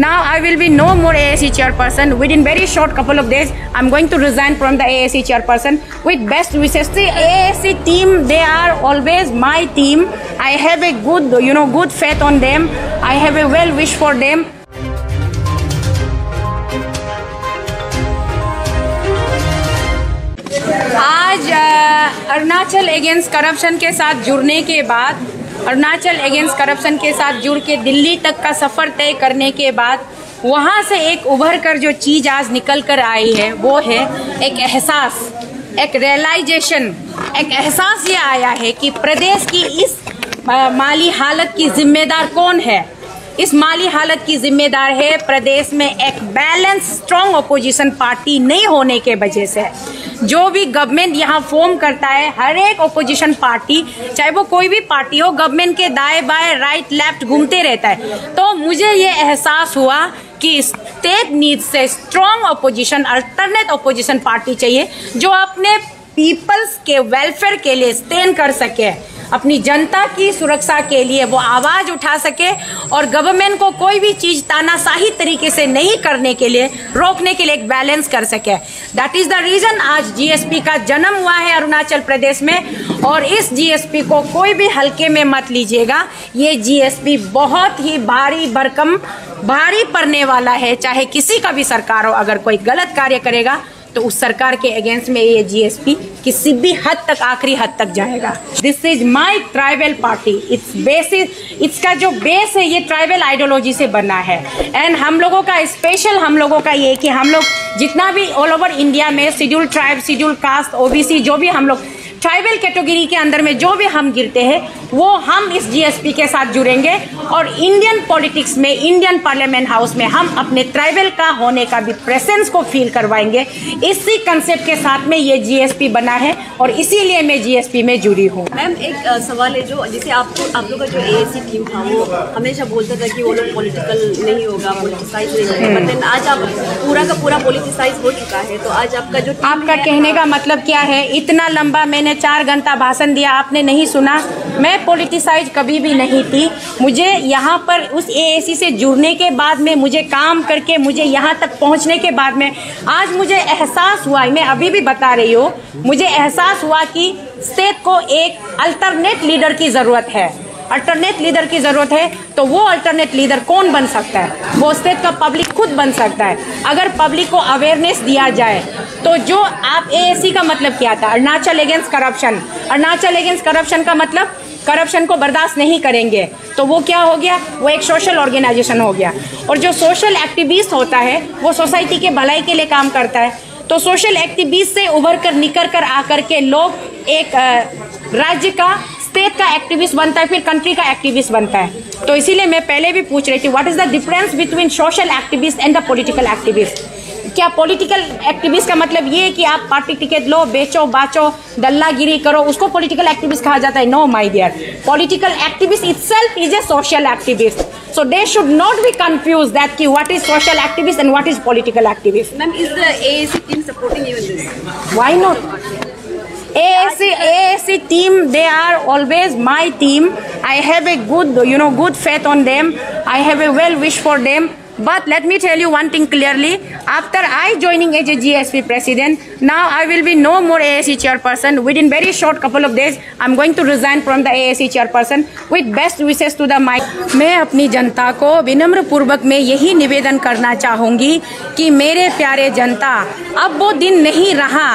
Now I will be no more AAC chairperson. Within very short couple of days, I'm going to resign from the AAC chairperson. With best wishes, the AAC team, they are always my team. I have a good faith on them. I have a well wish for them. आज Arunachal against corruption के साथ जुड़ने के बाद, Arunachal against corruption के साथ जुड़ के दिल्ली तक का सफ़र तय करने के बाद वहाँ से एक उभर कर जो चीज़ आज निकल कर आई है वो है एक एहसास, एक रियलाइजेशन, एक एहसास ये आया है कि प्रदेश की इस माली हालत की जिम्मेदार कौन है। इस माली हालत की जिम्मेदार है प्रदेश में एक बैलेंस स्ट्रॉन्ग अपोजिशन पार्टी नहीं होने के वजह से। जो भी गवर्नमेंट यहाँ फॉर्म करता है, हर एक अपोजिशन पार्टी, चाहे वो कोई भी पार्टी हो, गवर्नमेंट के दाएं बाएं राइट लेफ्ट घूमते रहता है। तो मुझे ये एहसास हुआ कि स्टेट नीड से strong opposition, alternate opposition party चाहिए जो अपने पीपल्स के वेलफेयर के लिए स्टैंड कर सके, अपनी जनता की सुरक्षा के लिए वो आवाज उठा सके और गवर्नमेंट को कोई भी चीज तानाशाही तरीके से नहीं करने के लिए, रोकने के लिए एक बैलेंस कर सके। दैट इज द रीजन आज जीएसपी का जन्म हुआ है अरुणाचल प्रदेश में। और इस जीएसपी को कोई भी हल्के में मत लीजिएगा। ये जीएसपी बहुत ही भारी भरकम, भारी पड़ने वाला है। चाहे किसी का भी सरकार हो, अगर कोई गलत कार्य करेगा तो उस सरकार के अगेंस्ट में ये जीएसपी किसी भी हद तक, आखिरी हद तक जाएगा। This is my tribal party. It's basis, इसका जो बेस है ये ट्राइबल आइडियोलॉजी से बना है। एंड हम लोगों का स्पेशल, हम लोगों का ये कि हम लोग जितना भी ऑल ओवर इंडिया में schedule tribe, schedule caste, OBC, जो भी हम लोग ट्राइबल कैटेगरी के अंदर में जो भी हम गिरते हैं वो हम इस जीएसपी के साथ जुड़ेंगे और इंडियन पॉलिटिक्स में, इंडियन पार्लियामेंट हाउस में हम अपने ट्राइबल का होने का भी प्रेजेंस को फील करवाएंगे। इसी कंसेप्ट के साथ में ये जीएसपी बना है और इसीलिए मैं जीएसपी में जुड़ी हूँ। मैम एक सवाल है, जो जैसे आप लोग का जो एएसी टीम था वो हमेशा बोलता था कि वो लोग पॉलिटिकल नहीं होगा, पॉलिटिसाइज नहीं होगा, बट आज आप पूरा का पूरा पॉलिटिसाइज हो चुका है। तो आज आपका जो आपका कहने का मतलब क्या है? इतना लंबा मैंने 4 घंटा भाषण दिया, आपने नहीं सुना? मैं पॉलिटिसाइज कभी भी नहीं थी। मुझे यहाँ पर उस एएसी से जुड़ने के बाद में, मुझे काम करके, मुझे यहाँ तक पहुँचने के बाद में आज मुझे एहसास हुआ, मैं अभी भी बता रही हूँ, मुझे एहसास हुआ कि स्टेट को एक अल्टरनेट लीडर की ज़रूरत है। अल्टरनेट लीडर की ज़रूरत है। तो वो अल्टरनेट लीडर कौन बन सकता है? वो स्टेट का पब्लिक खुद बन सकता है। अगर पब्लिक को अवेयरनेस दिया जाए तो जो आप एएसी का मतलब क्या था? Arunachal against corruption. Arunachal against corruption का मतलब करप्शन को बर्दाश्त नहीं करेंगे। तो वो क्या हो गया? वो एक सोशल ऑर्गेनाइजेशन हो गया। और जो सोशल एक्टिविस्ट होता है वो सोसाइटी के भलाई के लिए काम करता है। तो सोशल एक्टिविस्ट से उभर कर निकल कर आकर के लोग एक राज्य का, स्टेट का एक्टिविस्ट बनता है, फिर कंट्री का एक्टिविस्ट बनता है। तो इसीलिए मैं पहले भी पूछ रही थी, what is the difference between social activist and the political activist? क्या पॉलिटिकल एक्टिविस्ट का मतलब ये है कि आप पार्टी टिकट लो, बेचो बाचो, दल्लागिरी करो, उसको पॉलिटिकल एक्टिविस्ट कहा जाता है? No my dear, political activist itself is a social activist. So they should not be confused that ki what is social activist and what is political activist. Ma'am, is the AAC team supporting you in this? Why not? AAC team, they are always my team. I have a good faith on them. I have a well wish for them. But let me tell you one thing clearly. After I joining as a GSP president, now I will be no more AAC chairperson. Within very short couple of days, I'm going to resign from the AAC chairperson. With best wishes to the my. मैं अपनी जनता को विनम्र पूर्वक में यही निवेदन करना चाहूँगी कि मेरे प्यारे जनता, अब वो दिन नहीं रहा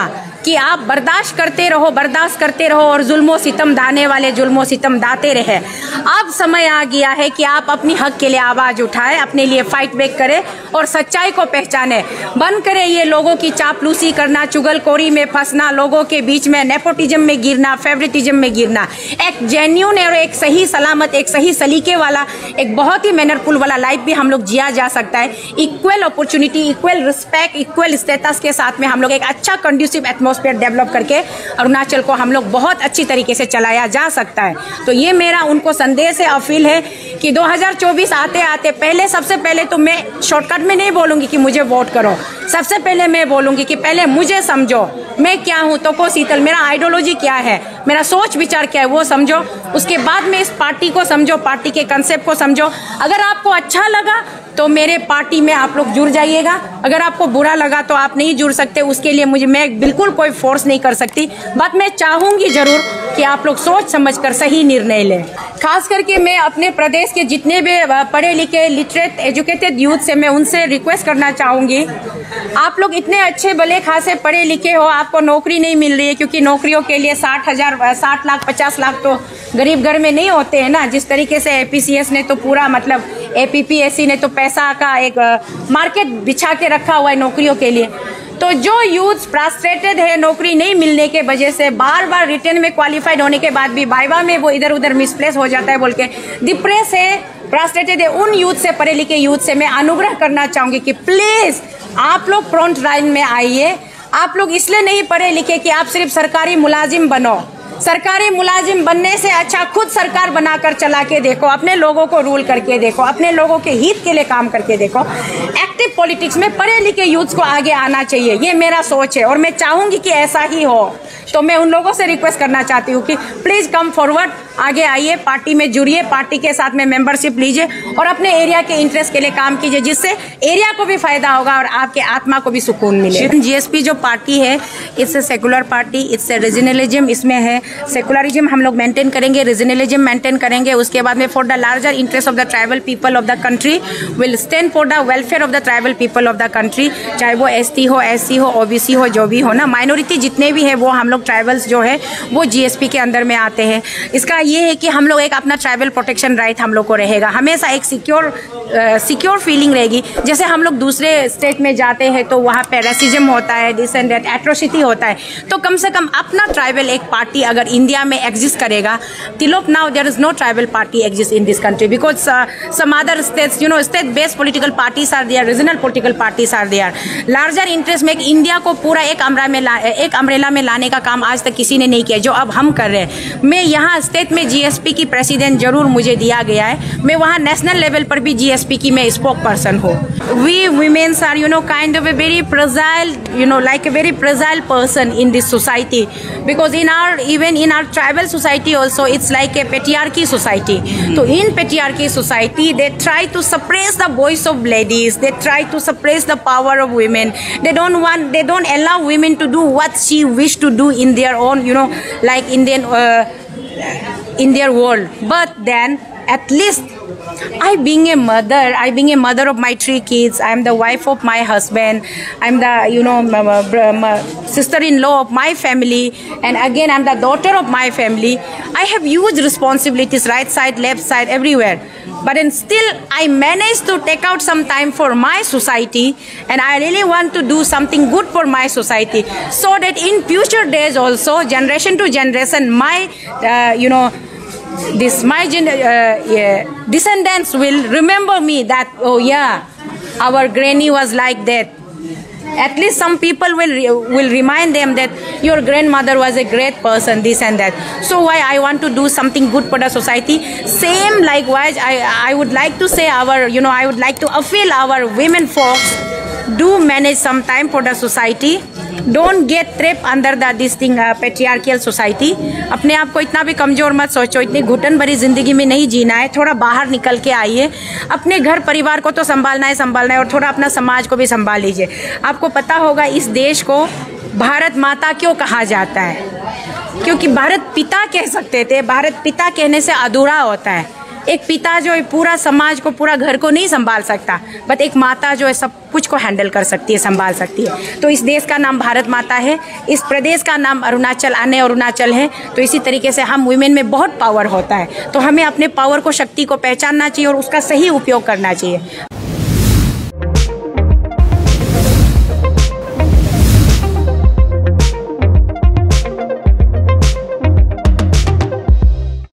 कि आप बर्दाश्त करते रहो और जुल्मो सितम दाने वाले जुल्मो सितम दाते रहे। अब समय आ गया है कि आप अपनी हक के लिए आवाज उठाएं, अपने लिए फाइट बैक करें और सच्चाई को पहचाने। बंद करें ये लोगों की चापलूसी करना, चुगलखोरी में फंसना, लोगों के बीच में नेपोटिज्म में गिरना, फेवरेटिज्म में गिरना। एक जेन्युइन और एक सही सलामत, एक सही सलीके वाला, एक बहुत ही मैनरफुल वाला लाइफ भी हम लोग जिया जा सकता है। Equal opportunity, equal respect, equal status के साथ में हम लोग एक अच्छा कंड्यूसिव एटमॉस्फेयर डेवलप करके अरुणाचल को हम लोग बहुत अच्छी तरीके से चलाया जा सकता है। तो ये मेरा उनको संदेश है, अपील है कि 2024 आते आते सबसे पहले तो मैं शॉर्टकट में नहीं बोलूंगी कि मुझे वोट करो। सबसे पहले मैं बोलूँगी कि पहले मुझे समझो, मैं क्या हूँ, तोको शीतल, मेरा आइडियोलॉजी क्या है, मेरा सोच विचार क्या है वो समझो। उसके बाद में इस पार्टी को समझो, पार्टी के कंसेप्ट को समझो। अगर आपको अच्छा लगा तो मेरे पार्टी में आप लोग जुड़ जाइएगा, अगर आपको बुरा लगा तो आप नहीं जुड़ सकते। उसके लिए मैं बिल्कुल कोई फोर्स नहीं कर सकती, बट मैं चाहूँगी ज़रूर कि आप लोग सोच समझकर सही निर्णय लें। खास करके मैं अपने प्रदेश के जितने भी पढ़े लिखे लिटरेट एजुकेटेड यूथ से मैं उनसे रिक्वेस्ट करना चाहूँगी, आप लोग इतने अच्छे भले खासे पढ़े लिखे हो, आपको नौकरी नहीं मिल रही है, क्योंकि नौकरियों के लिए 60 लाख 50 लाख तो गरीब घर में नहीं होते हैं ना। जिस तरीके से APCS ने तो पूरा मतलब APPSC ने तो पैसा का एक मार्केट बिछा के रखा हुआ है नौकरियों के लिए। तो जो यूथ फ्रस्ट्रेटेड है नौकरी नहीं मिलने के वजह से, बार बार रिटर्न में क्वालिफाइड होने के बाद भी वाइवा में वो इधर उधर मिसप्लेस हो जाता है बोल के डिप्रेस है, फ्रस्ट्रेटेड है, उन यूथ से, पढ़े लिखे यूथ से मैं अनुग्रह करना चाहूँगी कि प्लीज़ आप लोग फ्रंट लाइन में आइए। आप लोग इसलिए नहीं पढ़े लिखे कि आप सिर्फ सरकारी मुलाजिम बनो। सरकारी मुलाजिम बनने से अच्छा खुद सरकार बनाकर चला के देखो, अपने लोगों को रूल करके देखो, अपने लोगों के हित के लिए काम करके देखो। एक्टिव पॉलिटिक्स में पढ़े लिखे यूथ को आगे आना चाहिए, ये मेरा सोच है और मैं चाहूँगी कि ऐसा ही हो। तो मैं उन लोगों से रिक्वेस्ट करना चाहती हूँ कि प्लीज़ कम फॉरवर्ड, आगे आइए, पार्टी में जुड़िए, पार्टी के साथ में मेंबरशिप लीजिए और अपने एरिया के इंटरेस्ट के लिए काम कीजिए, जिससे एरिया को भी फायदा होगा और आपके आत्मा को भी सुकून मिले। GSP जो पार्टी है, it's a secular party, it's a regionalism इसमें है। सेकुलरिज्म हम लोग मेंटेन करेंगे, रीजनलिज्म मेंटेन करेंगे। उसके बाद में for the larger interest of the tribal people of the country, will stand for the welfare of the tribal people of the country. चाहे वो ST हो, SC हो, OBC हो, जो भी हो ना, माइनॉरिटी जितने भी है वो हम लोग ट्राइबल्स जो है वो GSP के अंदर में आते हैं। इसका ये है कि हम लोग एक अपना ट्राइबल प्रोटेक्शन राइट हम लोग को रहेगा, हमेशा एक सिक्योर फीलिंग रहेगी। जैसे हम लोग दूसरे स्टेट में जाते हैं तो वहाँ पे रेसिज्म होता है, दिस एंड दैट, एट्रोसिटी होता है, तो कम से कम अपना ट्राइबल एक पार्टी अगर इंडिया में एग्जिस्ट करेगा। तिलोप now there is no tribal party exist in this country because some other states, you know, state based political parties are there, regional political parties are there. Larger interest में India को पूरा एक umbrella में लाने का काम आज तक किसी ने नहीं किया, जो अब हम कर रहे हैं। मैं यहाँ स्टेट में GSP की प्रेसिडेंट जरूर मुझे दिया गया है, मैं वहाँ नेशनल लेवल पर भी GSP की मैं स्पोक पर्सन हूँ। We women's are, you know, kind of a very fragile, you know, like a very fragile person in this society, because even in our tribal society also it's like a patriarchy society. So in patriarchy society they try to suppress the voice of ladies, they try to suppress the power of women. They don't allow women to do what she wish to do in their own, you know, like in their world. But then at least I being a mother of my 3 kids, I am the wife of my husband, I'm the, you know, sister-in-law of my family, and again I'm the daughter of my family. I have huge responsibilities, right side, left side, everywhere. But then still I managed to take out some time for my society, and I really want to do something good for my society, so that in future days also, generation to generation, my you know, descendants will remember me that, oh yeah, our granny was like that. At least some people will remind them that your grandmother was a great person, this and that. So why I want to do something good for the society. Same likewise, I would like to say I would like to appeal our women folks, do manage some time for the society. Don't get trapped under this thing, patriarchal society. अपने आप को इतना भी कमज़ोर मत सोचो, इतनी घुटन भरी ज़िंदगी में नहीं जीना है। थोड़ा बाहर निकल के आइए, अपने घर परिवार को तो संभालना है और थोड़ा अपना समाज को भी संभाल लीजिए। आपको पता होगा इस देश को भारत माता क्यों कहा जाता है, क्योंकि भारत पिता कह सकते थे, भारत पिता कहने से अधूरा होता है। एक पिता जो है पूरा समाज को, पूरा घर को नहीं संभाल सकता, बट एक माता जो है सब कुछ को हैंडल कर सकती है, संभाल सकती है। तो इस देश का नाम भारत माता है, इस प्रदेश का नाम अरुणाचल है। तो इसी तरीके से हम वुमेन में बहुत पावर होता है, तो हमें अपने पावर को, शक्ति को पहचानना चाहिए और उसका सही उपयोग करना चाहिए।